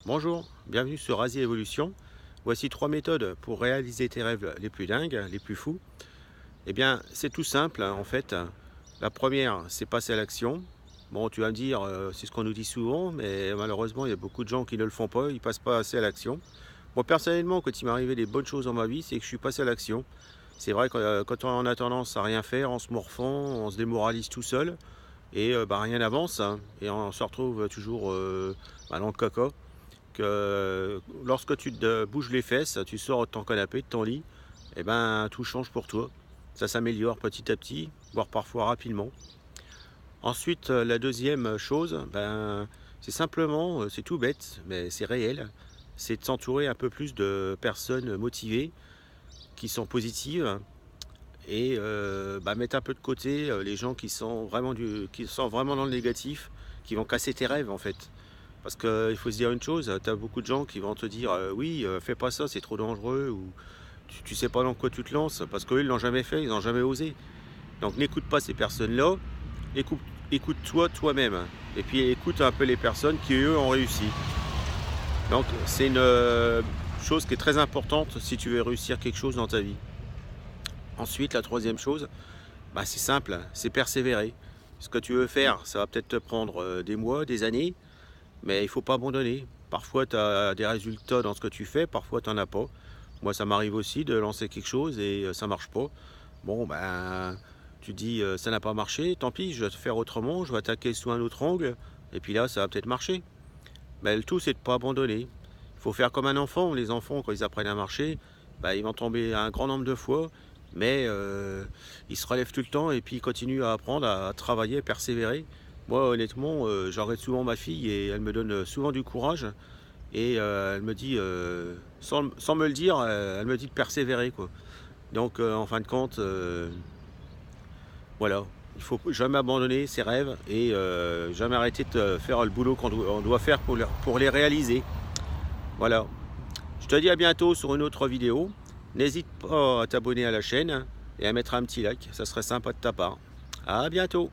Bonjour, bienvenue sur Asie Evolution. Voici 3 méthodes pour réaliser tes rêves les plus dingues, les plus fous. Eh bien, c'est tout simple en fait. La première, c'est passer à l'action. Bon, tu vas me dire, c'est ce qu'on nous dit souvent, mais malheureusement, il y a beaucoup de gens qui ne le font pas, ils passent pas assez à l'action. Moi, personnellement, quand il m'est arrivé des bonnes choses dans ma vie, c'est que je suis passé à l'action. C'est vrai que quand on a tendance à rien faire, on se morfond, on se démoralise tout seul, et rien n'avance, hein, et on se retrouve toujours dans le caca que lorsque tu te bouges les fesses, tu sors de ton canapé, de ton lit, et ben tout change pour toi. Ça s'améliore petit à petit, voire parfois rapidement. Ensuite, la deuxième chose, c'est simplement, c'est tout bête, mais c'est réel, c'est de s'entourer un peu plus de personnes motivées, qui sont positives, et mettre un peu de côté les gens qui sont vraiment dans le négatif, qui vont casser tes rêves en fait. Parce qu'il faut se dire une chose, tu as beaucoup de gens qui vont te dire oui, fais pas ça, c'est trop dangereux, ou tu sais pas dans quoi tu te lances, parce qu'eux, ils l'ont jamais fait, ils n'ont jamais osé. Donc n'écoute pas ces personnes-là, écoute, écoute-toi toi-même. Et puis écoute un peu les personnes qui, eux, ont réussi. Donc c'est une chose qui est très importante si tu veux réussir quelque chose dans ta vie. Ensuite, la troisième chose, c'est simple, c'est persévérer. Ce que tu veux faire, ça va peut-être te prendre des mois, des années, mais il ne faut pas abandonner. Parfois, tu as des résultats dans ce que tu fais, parfois, tu n'en as pas. Moi, ça m'arrive aussi de lancer quelque chose et ça ne marche pas. Bon, tu dis, ça n'a pas marché, tant pis, je vais faire autrement, je vais attaquer sous un autre angle, et puis là, ça va peut-être marcher. Mais le tout, c'est de ne pas abandonner. Il faut faire comme un enfant. Les enfants, quand ils apprennent à marcher, ils vont tomber un grand nombre de fois, mais ils se relèvent tout le temps et puis ils continuent à apprendre, à travailler, à persévérer. Moi, honnêtement, j'arrête souvent ma fille et elle me donne souvent du courage. Et elle me dit, sans me le dire, elle me dit de persévérer, quoi. Donc, en fin de compte, voilà, il faut jamais abandonner ses rêves et jamais arrêter de faire le boulot on doit faire pour les réaliser. Voilà. Je te dis à bientôt sur une autre vidéo. N'hésite pas à t'abonner à la chaîne et à mettre un petit like, ça serait sympa de ta part. À bientôt.